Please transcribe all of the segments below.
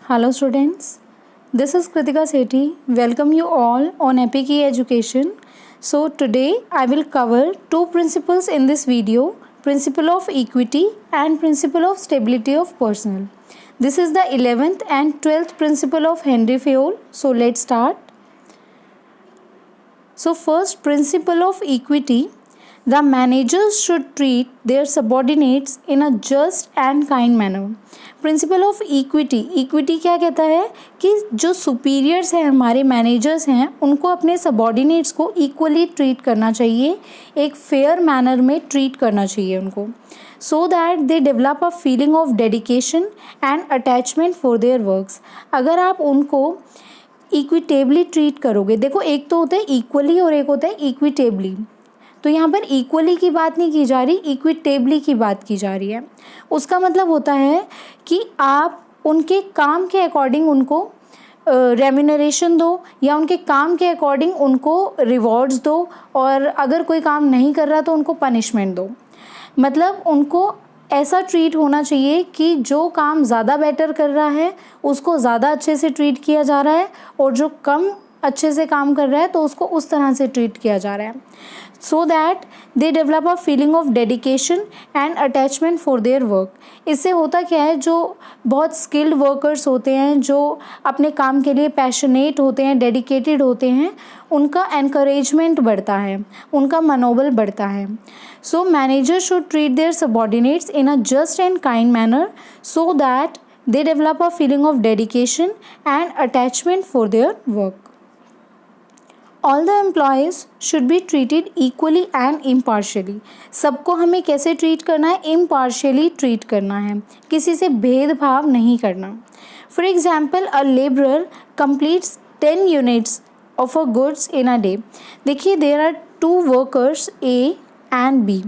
Hello students, this is Kritika Sethi. Welcome you all on Epic Education. So today I will cover two principles in this video, principle of equity and principle of stability of personnel. This is the 11th and 12th principle of Henry Fayol. So let's start. So first, principle of equity. The managers should treat their subordinates in a just and kind manner. Principle of equity क्या कहता है कि जो superiors हैं, हमारे managers हैं, उनको अपने सबॉर्डिनेट्स को इक्वली ट्रीट करना चाहिए, एक फेयर मैनर में ट्रीट करना चाहिए उनको, so that they develop a feeling of dedication and attachment for their works. अगर आप उनको इक्विटेबली ट्रीट करोगे, देखो एक तो होता है इक्वली और एक होता है इक्विटेबली, तो यहाँ पर इक्वली की बात नहीं की जा रही, इक्विटेबली की बात की जा रही है. उसका मतलब होता है कि आप उनके काम के अकॉर्डिंग उनको रेम्यूनरेशन दो या उनके काम के अकॉर्डिंग उनको रिवॉर्ड्स दो, और अगर कोई काम नहीं कर रहा तो उनको पनिशमेंट दो. मतलब उनको ऐसा ट्रीट होना चाहिए कि जो काम ज़्यादा बेटर कर रहा है उसको ज़्यादा अच्छे से ट्रीट किया जा रहा है, और जो कम अच्छे से काम कर रहा है तो उसको उस तरह से ट्रीट किया जा रहा है, so that they develop a feeling of dedication and attachment for their work. इससे होता क्या है, जो बहुत स्किल्ड वर्कर्स होते हैं, जो अपने काम के लिए पैशनेट होते हैं, डेडिकेटेड होते हैं, उनका एनकरेजमेंट बढ़ता है, उनका मनोबल बढ़ता है. So manager should treat their subordinates in a just and kind manner so that they develop a feeling of dedication and attachment for their work. All the employees should be treated equally and impartially. सबको हमें कैसे treat करना है? impartially treat करना है, किसी से भेदभाव नहीं करना. For example, a laborer completes 10 units of a goods in a day. देखिए, there are two workers A and B.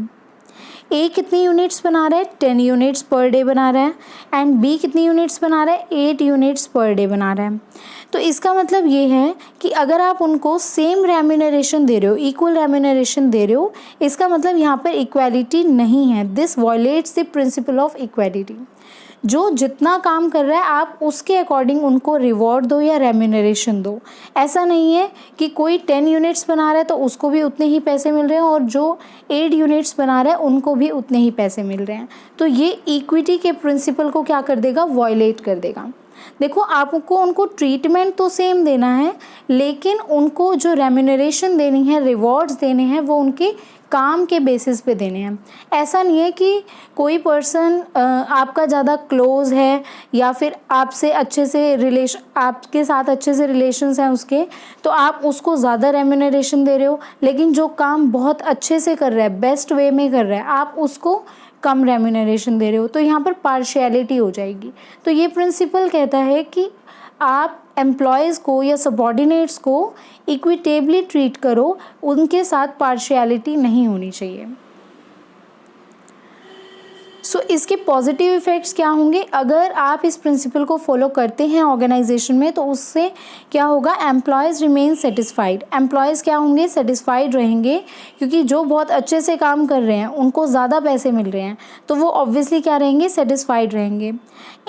ए कितनी यूनिट्स बना रहा है? 10 यूनिट्स पर डे बना रहा है, एंड बी कितनी यूनिट्स बना रहा है? 8 यूनिट्स पर डे बना रहा है. तो इसका मतलब ये है कि अगर आप उनको सेम रेम्यूनरेशन दे रहे हो, इक्वल रेम्यूनरेशन दे रहे हो, इसका मतलब यहाँ पर इक्वालिटी नहीं है. This violets the principle of equality. जो जितना काम कर रहा है आप उसके अकॉर्डिंग उनको रिवॉर्ड दो या रेम्यूनरेशन दो. ऐसा नहीं है कि कोई 10 यूनिट्स बना रहा है तो उसको भी उतने ही पैसे मिल रहे हैं, और जो 8 यूनिट्स बना रहा है उनको भी उतने ही पैसे मिल रहे हैं. तो ये इक्विटी के प्रिंसिपल को क्या कर देगा? वॉयलेट कर देगा. देखो, आपको उनको ट्रीटमेंट तो सेम देना है, लेकिन उनको जो रेम्यूनरेशन देनी है, रिवॉर्ड्स देने हैं, वो उनके काम के बेसिस पे देने हैं. ऐसा नहीं है कि कोई पर्सन आपका ज़्यादा क्लोज है या फिर आपसे अच्छे से आपके साथ अच्छे से रिलेशंस हैं उसके, तो आप उसको ज़्यादा रेम्यूनरेशन दे रहे हो, लेकिन जो काम बहुत अच्छे से कर रहा है, बेस्ट वे में कर रहा है, आप उसको कम रेम्यूनरेशन दे रहे हो, तो यहाँ पर पार्शियलिटी हो जाएगी. तो ये प्रिंसिपल कहता है कि आप एम्प्लॉयज़ को या सबॉर्डिनेट्स को इक्विटेबली ट्रीट करो, उनके साथ पार्शियलिटी नहीं होनी चाहिए. सो इसके पॉजिटिव इफ़ेक्ट्स क्या होंगे? अगर आप इस प्रिंसिपल को फॉलो करते हैं ऑर्गेनाइजेशन में, तो उससे क्या होगा? Employees remain satisfied. एम्प्लॉयज़ क्या होंगे? सेटिस्फाइड रहेंगे, क्योंकि जो बहुत अच्छे से काम कर रहे हैं उनको ज़्यादा पैसे मिल रहे हैं, तो वो ऑब्वियसली क्या रहेंगे? सेटिस्फाइड रहेंगे.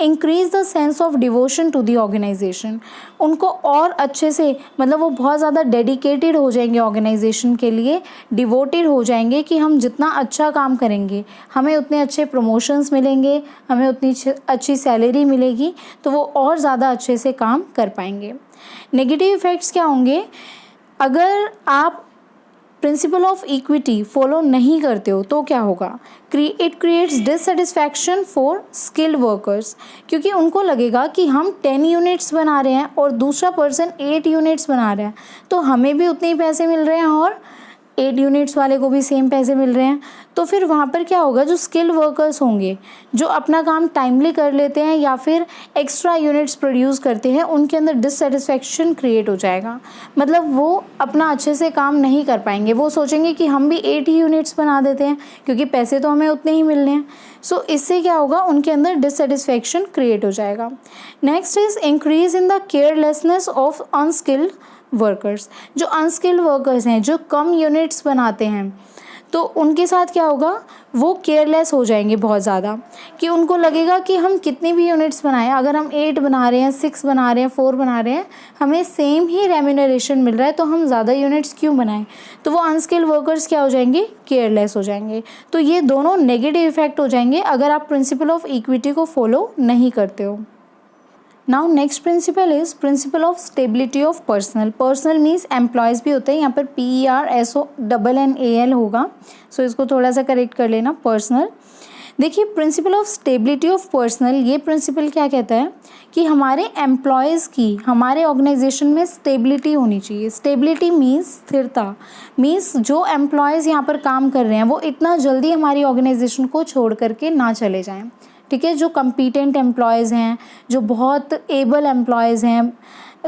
Increase the sense of devotion to the organisation. उनको और अच्छे से, मतलब वो बहुत ज़्यादा डेडिकेटेड हो जाएंगे ऑर्गेनाइजेशन के लिए, डिवोटेड हो जाएंगे कि हम जितना अच्छा काम करेंगे हमें उतने अच्छे प्रमोशंस मिलेंगे, हमें उतनी अच्छी सैलरी मिलेगी, तो वो और ज़्यादा अच्छे से काम कर पाएंगे. नेगेटिव इफ़ेक्ट्स क्या होंगे? अगर आप प्रिंसिपल ऑफ इक्विटी फॉलो नहीं करते हो तो क्या होगा? It creates dissatisfaction for skilled workers, क्योंकि उनको लगेगा कि हम 10 यूनिट्स बना रहे हैं और दूसरा पर्सन 8 यूनिट्स बना रहा है, तो हमें भी उतने ही पैसे मिल रहे हैं और 8 यूनिट्स वाले को भी सेम पैसे मिल रहे हैं. तो फिर वहाँ पर क्या होगा? जो स्किल्ड वर्कर्स होंगे, जो अपना काम टाइमली कर लेते हैं या फिर एक्स्ट्रा यूनिट्स प्रोड्यूस करते हैं, उनके अंदर डिससेटिस्फैक्शन क्रिएट हो जाएगा. मतलब वो अपना अच्छे से काम नहीं कर पाएंगे, वो सोचेंगे कि हम भी 8 ही यूनिट्स बना देते हैं क्योंकि पैसे तो हमें उतने ही मिलने हैं. सो इससे क्या होगा? उनके अंदर डिससेटिस्फैक्शन क्रिएट हो जाएगा. Next is increase in the carelessness of unskilled workers. जो अनस्किल्ड वर्कर्स हैं, जो कम यूनिट्स बनाते हैं, तो उनके साथ क्या होगा, वो केयरलेस हो जाएंगे बहुत ज़्यादा, कि उनको लगेगा कि हम कितनी भी यूनिट्स बनाएं, अगर हम 8 बना रहे हैं, 6 बना रहे हैं, 4 बना रहे हैं, हमें सेम ही रेम्यूनरेशन मिल रहा है, तो हम ज़्यादा यूनिट्स क्यों बनाएं। तो वो अनस्किल्ड वर्कर्स क्या हो जाएंगे, केयरलेस हो जाएंगे। तो ये दोनों नेगेटिव इफेक्ट हो जाएंगे अगर आप प्रिंसिपल ऑफ इक्विटी को फॉलो नहीं करते हो। Now next principle is principle of stability of personal. Personal means employees भी होते हैं, यहाँ पर PERSONNAL होगा, सो इसको थोड़ा सा करेक्ट कर लेना, पर्सनल। देखिए principle of stability of personal, ये प्रिंसिपल क्या कहता है कि हमारे एम्प्लॉयज़ की हमारे ऑर्गेनाइजेशन में स्टेबिलिटी होनी चाहिए। स्टेबिलिटी मीन्स स्थिरता, मीन्स जो एम्प्लॉयज़ यहाँ पर काम कर रहे हैं वो इतना जल्दी हमारी ऑर्गेनाइजेशन को छोड़ करके ना चले जाएं। ठीक है, जो कम्पीटेंट एम्प्लॉयज़ हैं, जो बहुत एबल एम्प्लॉयज़ हैं,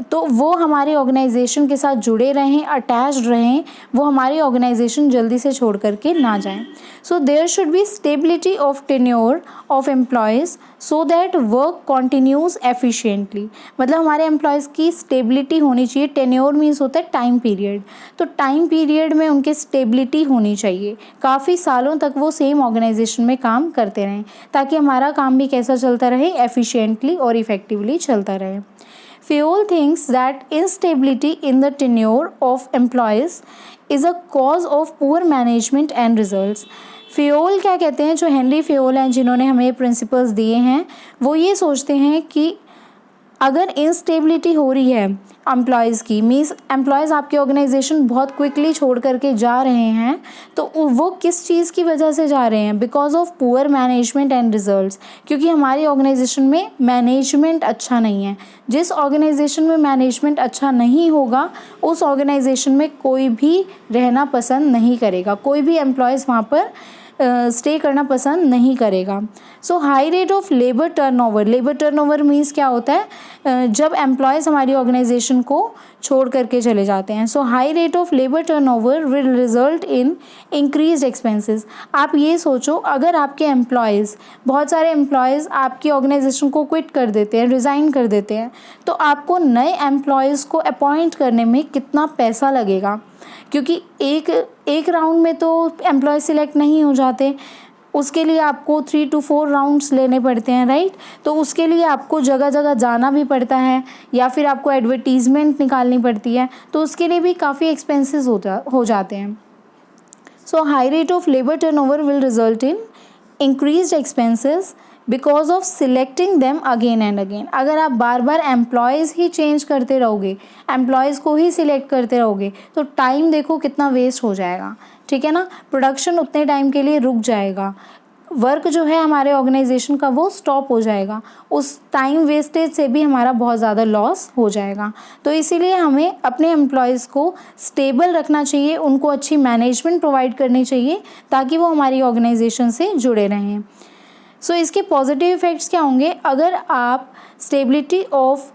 तो वो हमारे ऑर्गेनाइजेशन के साथ जुड़े रहें, अटैच्ड रहें, वो हमारी ऑर्गेनाइजेशन जल्दी से छोड़ करके ना जाएं। So there should be stability of tenure of employees so that work continues efficiently. मतलब हमारे एम्प्लॉयज़ की स्टेबिलिटी होनी चाहिए। टेन्योर मीन्स होता है टाइम पीरियड, तो टाइम पीरियड में उनके स्टेबिलिटी होनी चाहिए, काफ़ी सालों तक वो सेम ऑर्गेनाइजेशन में काम करते रहें, ताकि हमारा काम भी कैसा चलता रहे, एफिशिएंटली और इफेक्टिवली चलता रहे। Fayol thinks that instability in the tenure of employees is a cause of poor management and results. Fayol क्या कहते हैं, जो हेनरी फेयोल हैं जिन्होंने हमें प्रिंसिपल्स दिए हैं, वो ये सोचते हैं कि अगर इंस्टेबिलिटी हो रही है एम्प्लॉयज़ की, मीन्स एम्प्लॉयज़ आपके ऑर्गेनाइजेशन बहुत क्विकली छोड़ करके जा रहे हैं, तो वो किस चीज़ की वजह से जा रहे हैं, because of poor management and results, क्योंकि हमारी ऑर्गेनाइजेशन में मैनेजमेंट अच्छा नहीं है। जिस ऑर्गेनाइजेशन में मैनेजमेंट अच्छा नहीं होगा उस ऑर्गेनाइजेशन में कोई भी रहना पसंद नहीं करेगा, कोई भी एम्प्लॉयज़ वहाँ पर स्टे करना पसंद नहीं करेगा। So high rate of labour turnover, labour turnover means क्या होता है, जब एम्प्लॉयज़ हमारी ऑर्गेनाइजेशन को छोड़ करके चले जाते हैं। So high rate of labour turnover will result in increased expenses. आप ये सोचो, अगर आपके एम्प्लॉयज़, बहुत सारे एम्प्लॉयज़ आपकी ऑर्गेनाइजेशन को क्विट कर देते हैं, रिज़ाइन कर देते हैं, तो आपको नए एम्प्लॉयज़ को अपॉइंट करने में कितना पैसा लगेगा, क्योंकि एक राउंड में तो एम्प्लॉय सिलेक्ट नहीं हो जाते, उसके लिए आपको 3 to 4 राउंड्स लेने पड़ते हैं, राइट। तो उसके लिए आपको जगह जगह जाना भी पड़ता है, या फिर आपको एडवर्टीज़मेंट निकालनी पड़ती है, तो उसके लिए भी काफ़ी एक्सपेंसेस हो जाते हैं। So high rate of labour turnover will result in increased expenses because of selecting them again and again. अगर आप बार बार एम्प्लॉयज़ ही चेंज करते रहोगे, एम्प्लॉयज़ को ही सिलेक्ट करते रहोगे, तो टाइम देखो कितना वेस्ट हो जाएगा, ठीक है ना। प्रोडक्शन उतने टाइम के लिए रुक जाएगा, वर्क जो है हमारे ऑर्गेनाइजेशन का वो स्टॉप हो जाएगा, उस टाइम वेस्टेज से भी हमारा बहुत ज़्यादा लॉस हो जाएगा। तो इसीलिए हमें अपने एम्प्लॉयज़ को स्टेबल रखना चाहिए, उनको अच्छी मैनेजमेंट प्रोवाइड करनी चाहिए, ताकि वो हमारी ऑर्गेनाइजेशन से जुड़े रहें। सो इसके पॉजिटिव इफ़ेक्ट्स क्या होंगे, अगर आप स्टेबिलिटी ऑफ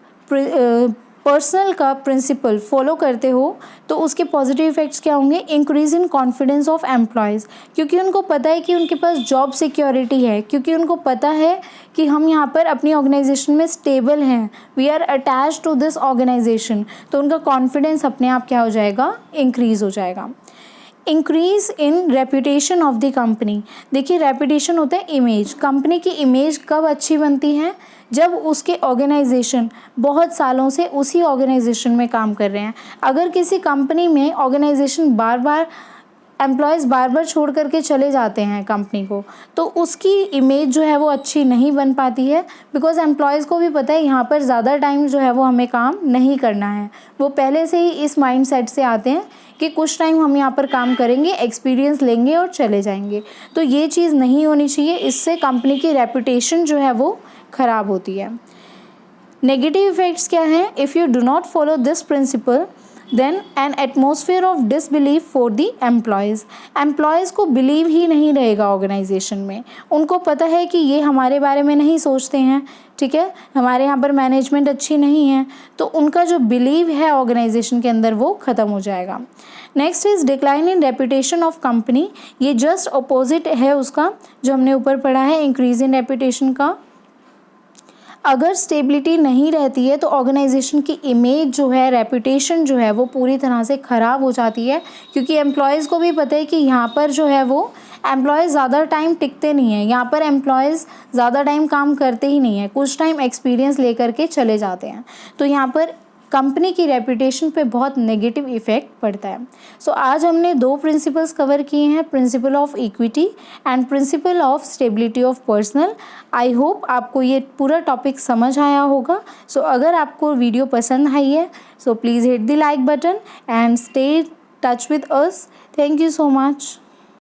पर्सनल का प्रिंसिपल फॉलो करते हो तो उसके पॉजिटिव इफ़ेक्ट्स क्या होंगे, increase in confidence of employees, क्योंकि उनको पता है कि उनके पास जॉब सिक्योरिटी है, क्योंकि उनको पता है कि हम यहाँ पर अपनी ऑर्गेनाइजेशन में स्टेबल हैं, we are attached to this organisation, तो उनका कॉन्फिडेंस अपने आप क्या हो जाएगा, इंक्रीज़ हो जाएगा। Increase in reputation of the company, देखिए रेपुटेशन होता है इमेज, कंपनी की इमेज कब अच्छी बनती है, जब उसके ऑर्गेनाइजेशन बहुत सालों से उसी ऑर्गेनाइजेशन में काम कर रहे हैं। अगर किसी कंपनी में ऑर्गेनाइजेशन एम्प्लॉयज़ बार बार छोड़ करके चले जाते हैं कंपनी को, तो उसकी इमेज जो है वो अच्छी नहीं बन पाती है, बिकॉज एम्प्लॉयज़ को भी पता है यहाँ पर ज़्यादा टाइम जो है वो हमें काम नहीं करना है। वो पहले से ही इस माइंडसेट से आते हैं कि कुछ टाइम हम यहाँ पर काम करेंगे, एक्सपीरियंस लेंगे और चले जाएंगे। तो ये चीज़ नहीं होनी चाहिए, इससे कंपनी की रेपुटेशन जो है वो ख़राब होती है। नेगेटिव इफ़ेक्ट्स क्या हैं, if you do not follow this principle then an atmosphere of disbelief for the employees को बिलीव ही नहीं रहेगा ऑर्गेनाइजेशन में, उनको पता है कि ये हमारे बारे में नहीं सोचते हैं, ठीक है, हमारे यहाँ पर मैनेजमेंट अच्छी नहीं है, तो उनका जो बिलीव है ऑर्गेनाइजेशन के अंदर वो ख़त्म हो जाएगा। Next is decline in reputation of company, ये जस्ट अपोजिट है उसका जो हमने ऊपर पढ़ा है इंक्रीज इन रेपुटेशन का। अगर स्टेबिलिटी नहीं रहती है तो ऑर्गेनाइजेशन की इमेज जो है, रेपुटेशन जो है वो पूरी तरह से ख़राब हो जाती है, क्योंकि एम्प्लॉयज़ को भी पता है कि यहाँ पर जो है वो एम्प्लॉयज़ ज़्यादा टाइम टिकते नहीं हैं, यहाँ पर एम्प्लॉयज़ ज़्यादा टाइम काम करते ही नहीं हैं, कुछ टाइम एक्सपीरियंस लेकर के चले जाते हैं। तो यहाँ पर कंपनी की रेपुटेशन पे बहुत नेगेटिव इफ़ेक्ट पड़ता है। सो आज हमने 2 प्रिंसिपल्स कवर किए हैं, principle of equity and principle of stability of personal. I hope आपको ये पूरा टॉपिक समझ आया होगा। सो अगर आपको वीडियो पसंद आई है so please hit the like button and stay touch with us. Thank you so much.